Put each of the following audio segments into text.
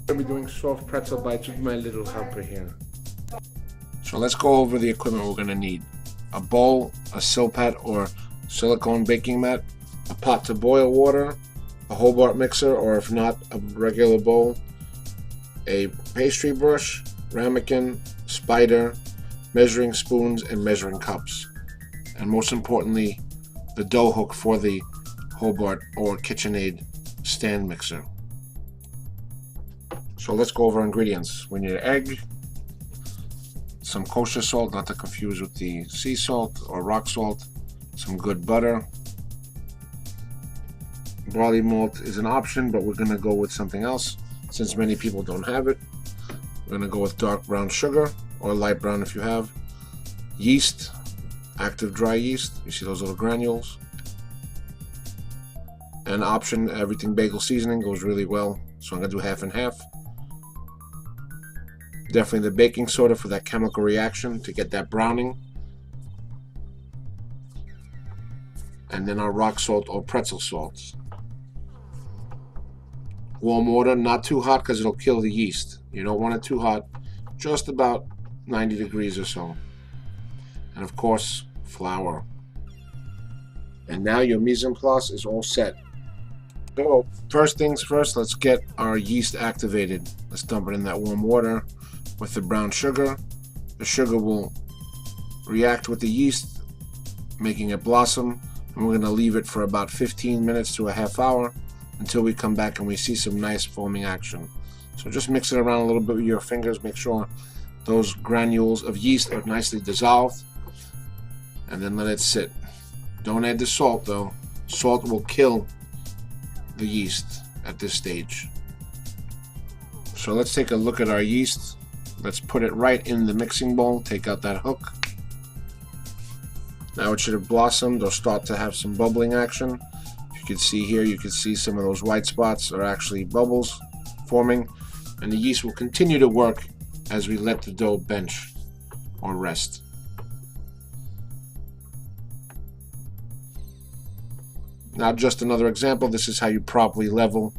I'll be doing soft pretzel bites with my little helper here. So let's go over the equipment we're going to need. A bowl, a silpat or silicone baking mat, a pot to boil water, a Hobart mixer, or if not, a regular bowl, a pastry brush, ramekin, spider, measuring spoons, and measuring cups. And most importantly, the dough hook for the Hobart or Kitchen-Aide stand mixer. So let's go over ingredients. We need an egg, some kosher salt, not to confuse with the sea salt or rock salt, some good butter. Barley malt is an option, but we're going to go with something else since many people don't have it. We're going to go with dark brown sugar, or light brown if you have. Yeast, active dry yeast. You see those little granules. An option, everything bagel seasoning goes really well, so I'm going to do half and half. Definitely the baking soda for that chemical reaction to get that browning. And then our rock salt or pretzel salts. Warm water, not too hot because it'll kill the yeast. You don't want it too hot, just about 90 degrees or so. And of course, flour. And now your mise en place is all set. So first things first, let's get our yeast activated. Let's dump it in that warm water with the brown sugar. The sugar will react with the yeast, making it blossom, and we're going to leave it for about 15 minutes to a half hour until we come back and we see some nice foaming action. So just mix it around a little bit with your fingers, make sure those granules of yeast are nicely dissolved, and then let it sit. Don't add the salt though. Salt will kill the yeast at this stage. So let's take a look at our yeast. Let's put it right in the mixing bowl, take out that hook. Now it should have blossomed or start to have some bubbling action. You can see here, you can see some of those white spots are actually bubbles forming, and the yeast will continue to work as we let the dough bench or rest. Now just another example, this is how you properly level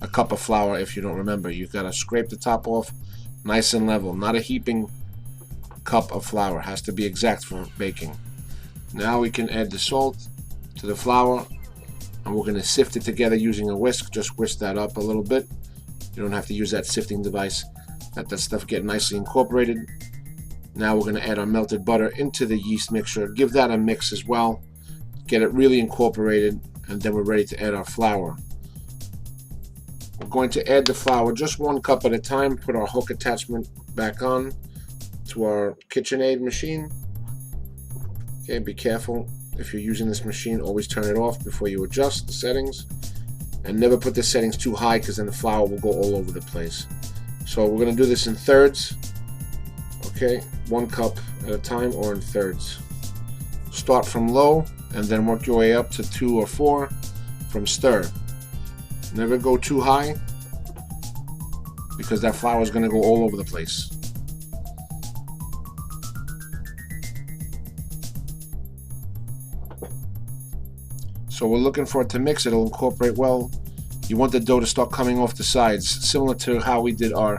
a cup of flour if you don't remember. You've got to scrape the top off nice and level, not a heaping cup of flour. It has to be exact for baking. Now we can add the salt to the flour, and we're going to sift it together using a whisk. Just whisk that up a little bit. You don't have to use that sifting device. Let that stuff get nicely incorporated. Now we're going to add our melted butter into the yeast mixture. Give that a mix as well. Get it really incorporated, and then we're ready to add our flour. We're going to add the flour just 1 cup at a time. Put our hook attachment back on to our Kitchen-Aide machine. Okay, be careful if you're using this machine. Always turn it off before you adjust the settings, and never put the settings too high because then the flour will go all over the place. So we're going to do this in thirds. Okay, 1 cup at a time or in thirds. Start from low and then work your way up to 2 or 4 from stir. Never go too high because that flour is going to go all over the place. So we're looking for it to mix. It'll incorporate well. You want the dough to start coming off the sides, similar to how we did our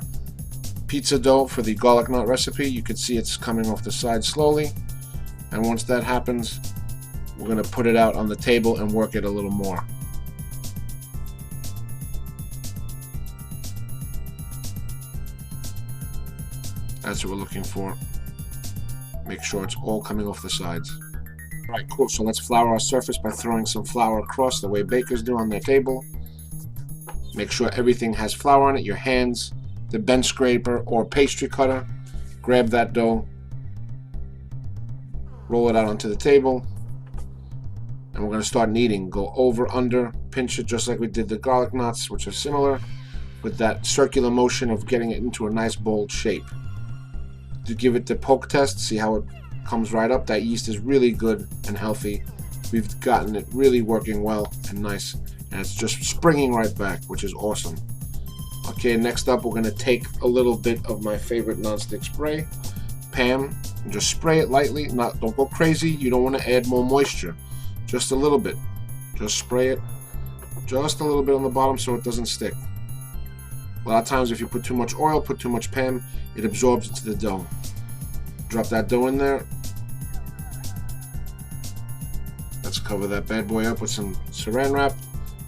pizza dough for the garlic knot recipe. You can see it's coming off the side slowly, and once that happens, we're going to put it out on the table and work it a little more. That's what we're looking for. Make sure it's all coming off the sides. Alright, cool. So let's flour our surface by throwing some flour across the way bakers do on their table. Make sure everything has flour on it. Your hands, the bench scraper or pastry cutter, grab that dough, roll it out onto the table, and we're going to start kneading. Go over, under, pinch it just like we did the garlic knots, which are similar, with that circular motion of getting it into a nice bold shape. To give it the poke test, see how it comes right up. That yeast is really good and healthy. We've gotten it really working well and nice, and it's just springing right back, which is awesome. Okay, next up we're going to take a little bit of my favorite nonstick spray, Pam, and just spray it lightly. Don't go crazy. You don't want to add more moisture. Just a little bit. Just spray it just a little bit on the bottom so it doesn't stick. A lot of times if you put too much oil, put too much pan, it absorbs into the dough. Drop that dough in there. Let's cover that bad boy up with some saran wrap.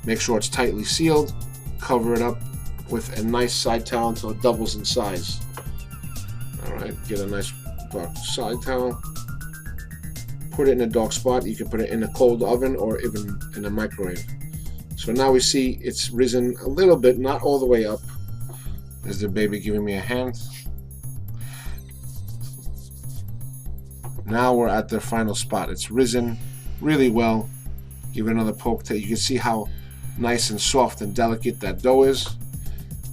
Make sure it's tightly sealed. Cover it up with a nice side towel until it doubles in size. Alright, get a nice dark side towel. Put it in a dark spot. You can put it in a cold oven or even in a microwave. So now we see it's risen a little bit, not all the way up. There's the baby giving me a hand. Now we're at the final spot. It's risen really well. Give it another poke. You can see how nice and soft and delicate that dough is.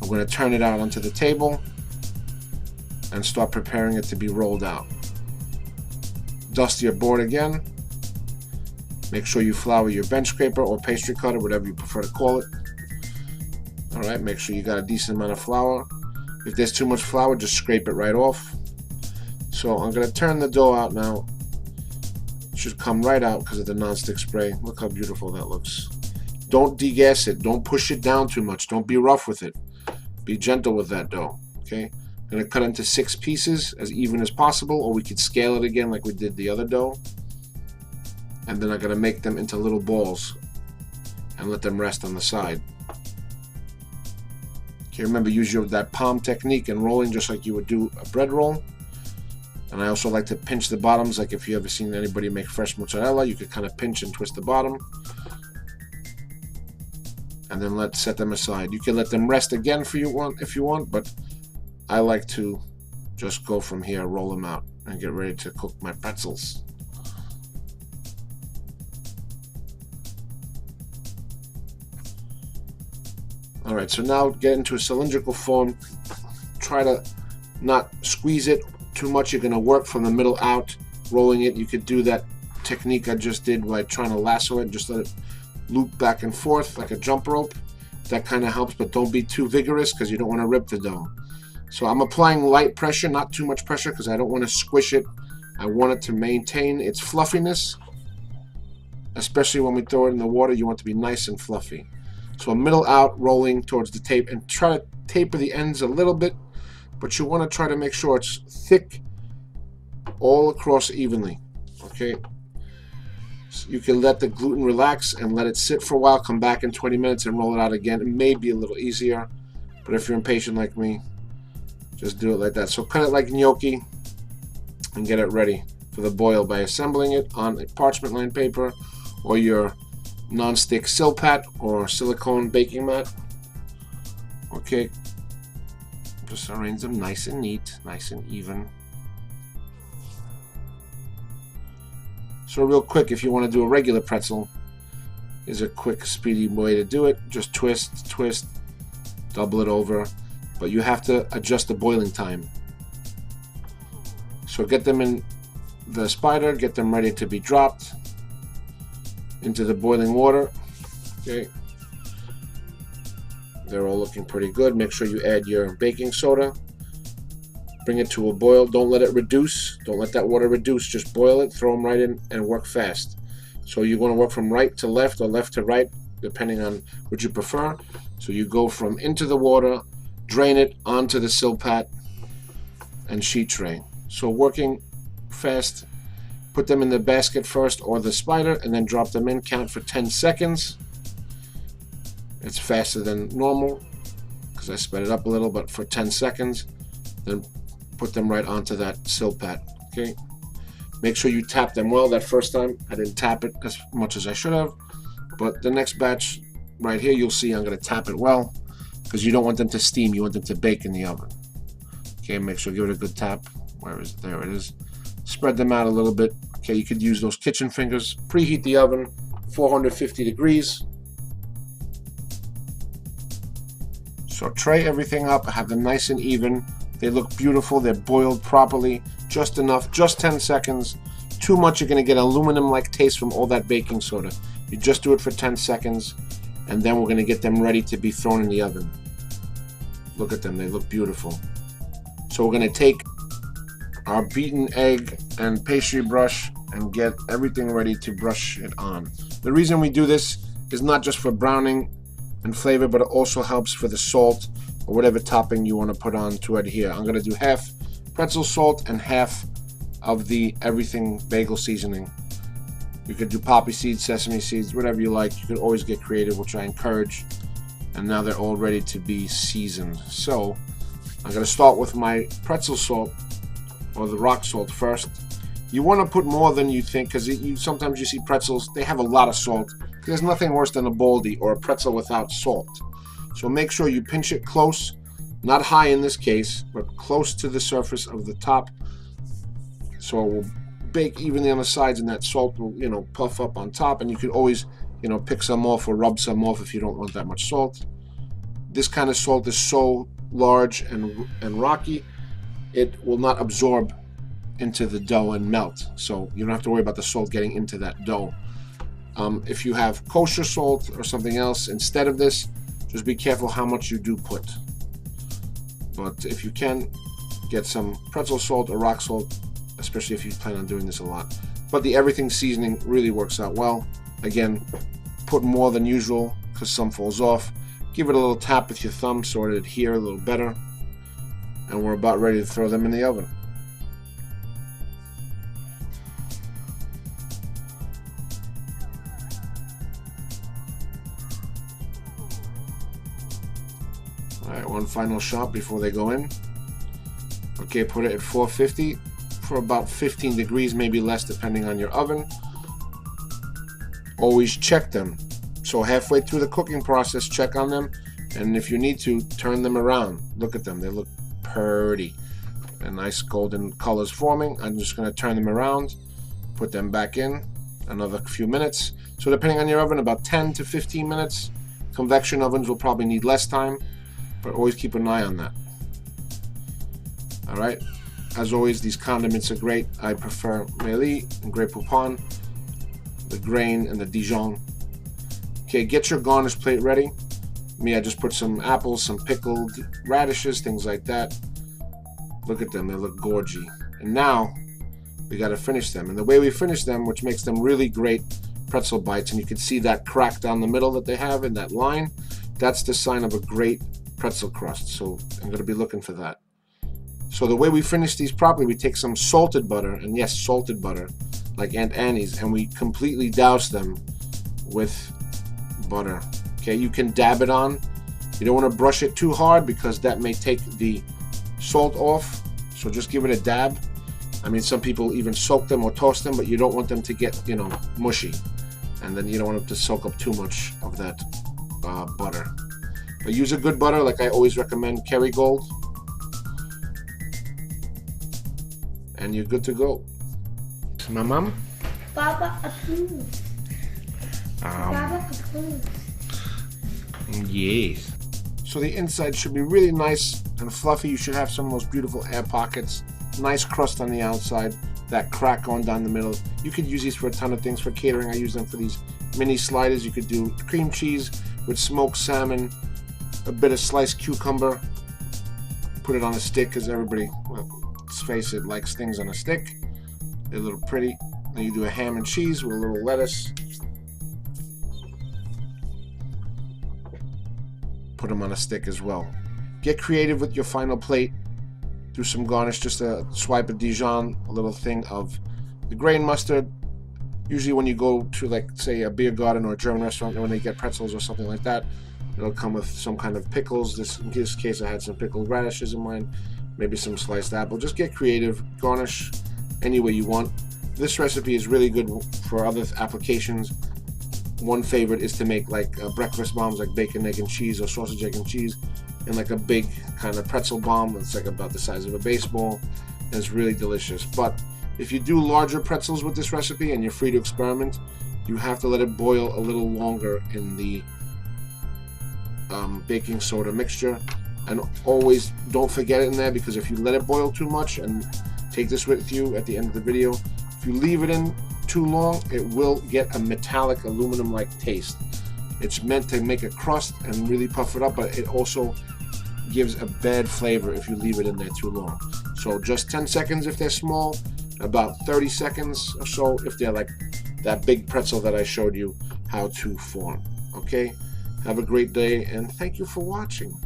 I'm going to turn it out onto the table and start preparing it to be rolled out. Dust your board again. Make sure you flour your bench scraper or pastry cutter, whatever you prefer to call it. Alright, make sure you got a decent amount of flour. If there's too much flour, just scrape it right off. So I'm going to turn the dough out now. It should come right out because of the non-stick spray. Look how beautiful that looks. Don't degas it. Don't push it down too much. Don't be rough with it. Be gentle with that dough. Okay? I'm going to cut it into 6 pieces as even as possible, or we could scale it again like we did the other dough. And then I'm going to make them into little balls and let them rest on the side. Okay, remember, use that palm technique and rolling just like you would do a bread roll. And I also like to pinch the bottoms, like if you ever seen anybody make fresh mozzarella, you could kind of pinch and twist the bottom. And then set them aside. You can let them rest again if you want, but I like to just go from here, roll them out, and get ready to cook my pretzels. Alright, so now get into a cylindrical form. Try to not squeeze it too much. You're going to work from the middle out, rolling it. You could do that technique I just did by trying to lasso it, just let it loop back and forth like a jump rope. That kind of helps, but don't be too vigorous because you don't want to rip the dough. So I'm applying light pressure, not too much pressure, because I don't want to squish it. I want it to maintain its fluffiness, especially when we throw it in the water. You want it to be nice and fluffy. So a middle out, rolling towards the tape, and try to taper the ends a little bit, but you want to try to make sure it's thick all across evenly. Okay, so you can let the gluten relax and let it sit for a while, come back in 20 minutes and roll it out again. It may be a little easier, but if you're impatient like me, just do it like that. So cut it like gnocchi and get it ready for the boil by assembling it on a parchment lined paper or your non-stick silpat or silicone baking mat. Okay, just arrange them nice and neat, nice and even. So real quick, if you want to do a regular pretzel, is a quick, speedy way to do it. Just twist, twist, double it over, but you have to adjust the boiling time. So get them in the spider, get them ready to be dropped into the boiling water. Okay, they're all looking pretty good. Make sure you add your baking soda. Bring it to a boil. Don't let it reduce. Don't let that water reduce. Just boil it, throw them right in, and work fast. So you're going to work from right to left or left to right, depending on what you prefer. So you go from into the water, drain it onto the silpat and sheet tray. So working fast. Put them in the basket first or the spider and then drop them in. Count for 10 seconds. It's faster than normal because I sped it up a little, but for 10 seconds. Then put them right onto that silpat. Okay. Make sure you tap them well. That first time I didn't tap it as much as I should have, but the next batch right here, you'll see I'm going to tap it well because you don't want them to steam. You want them to bake in the oven. Okay. Make sure give it a good tap. Where is it? There it is. Spread them out a little bit. Okay, you could use those kitchen fingers. Preheat the oven, 450 degrees. So tray everything up, have them nice and even. They look beautiful, they're boiled properly, just enough, just 10 seconds. Too much, you're gonna get aluminum-like taste from all that baking soda. You just do it for 10 seconds, and then we're gonna get them ready to be thrown in the oven. Look at them, they look beautiful. So we're gonna take our beaten egg and pastry brush and get everything ready to brush it on. The reason we do this is not just for browning and flavor, but it also helps for the salt or whatever topping you want to put on to adhere. I'm going to do half pretzel salt and half of the everything bagel seasoning. You could do poppy seeds, sesame seeds, whatever you like. You could always get creative, which I encourage. And now they're all ready to be seasoned. So I'm going to start with my pretzel salt, or the rock salt first. You want to put more than you think, because sometimes you see pretzels, they have a lot of salt. There's nothing worse than a baldy or a pretzel without salt. So make sure you pinch it close, not high in this case, but close to the surface of the top, so it will bake evenly on the sides, and that salt will, puff up on top. And you can always, pick some off or rub some off if you don't want that much salt. This kind of salt is so large and rocky, it will not absorb into the dough and melt, so you don't have to worry about the salt getting into that dough. If you have kosher salt or something else instead of this, just be careful how much you do put. But if you can, get some pretzel salt or rock salt, especially if you plan on doing this a lot. But the everything seasoning really works out well. Again, put more than usual because some falls off. Give it a little tap with your thumb so it adhere a little better. And we're about ready to throw them in the oven. Alright, one final shot before they go in. Okay, put it at 450 for about 15 degrees, maybe less depending on your oven. Always check them. So halfway through the cooking process, check on them, and if you need to, turn them around. Look at them, they look pretty. And nice golden colors forming. I'm just going to turn them around, put them back in, another few minutes. So depending on your oven, about 10 to 15 minutes. Convection ovens will probably need less time, but always keep an eye on that. Alright, as always, these condiments are great. I prefer Meili and Grey Poupon, the grain and the Dijon. Okay, get your garnish plate ready. Me, I just put some apples, some pickled radishes, things like that. Look at them, they look gorgy. And now we got to finish them. And the way we finish them, which makes them really great pretzel bites, and you can see that crack down the middle that they have in that line, that's the sign of a great pretzel crust. So I'm going to be looking for that. So the way we finish these properly, we take some salted butter, and yes, salted butter, like Aunt Annie's, and we completely douse them with butter. Okay, you can dab it on. You don't want to brush it too hard because that may take the salt off, so just give it a dab. I mean, some people even soak them or toast them, but you don't want them to get, mushy, and then you don't want them to soak up too much of that butter. But use a good butter, like I always recommend, Kerrygold, and you're good to go. My mom? Baba approves. Baba approves. Yes. So the inside should be really nice and fluffy. You should have some of those beautiful air pockets. Nice crust on the outside. That crack going down the middle. You could use these for a ton of things. For catering, I use them for these mini sliders. You could do cream cheese with smoked salmon, a bit of sliced cucumber. Put it on a stick because everybody, well, let's face it, likes things on a stick. They're a little pretty. Then you do a ham and cheese with a little lettuce. Put them on a stick as well. Get creative with your final plate. Do some garnish, just a swipe of Dijon, a little thing of the grain mustard. Usually when you go to, like, say, a beer garden or a German restaurant, when they get pretzels or something like that, it'll come with some kind of pickles. In this case, I had some pickled radishes in mine, maybe some sliced apple. Just get creative, garnish any way you want. This recipe is really good for other applications. One favorite is to make like breakfast bombs, like bacon, egg, and cheese, or sausage, egg, and cheese, and like a big kind of pretzel bomb. It's like about the size of a baseball, and it's really delicious. But if you do larger pretzels with this recipe and you're free to experiment, you have to let it boil a little longer in the baking soda mixture. And always don't forget it in there, because if you let it boil too much, and take this with you at the end of the video, if you leave it in too long, it will get a metallic aluminum-like taste. It's meant to make a crust and really puff it up, but it also gives a bad flavor if you leave it in there too long. So just 10 seconds if they're small, about 30 seconds or so if they're like that big pretzel that I showed you how to form. Okay, have a great day, and thank you for watching.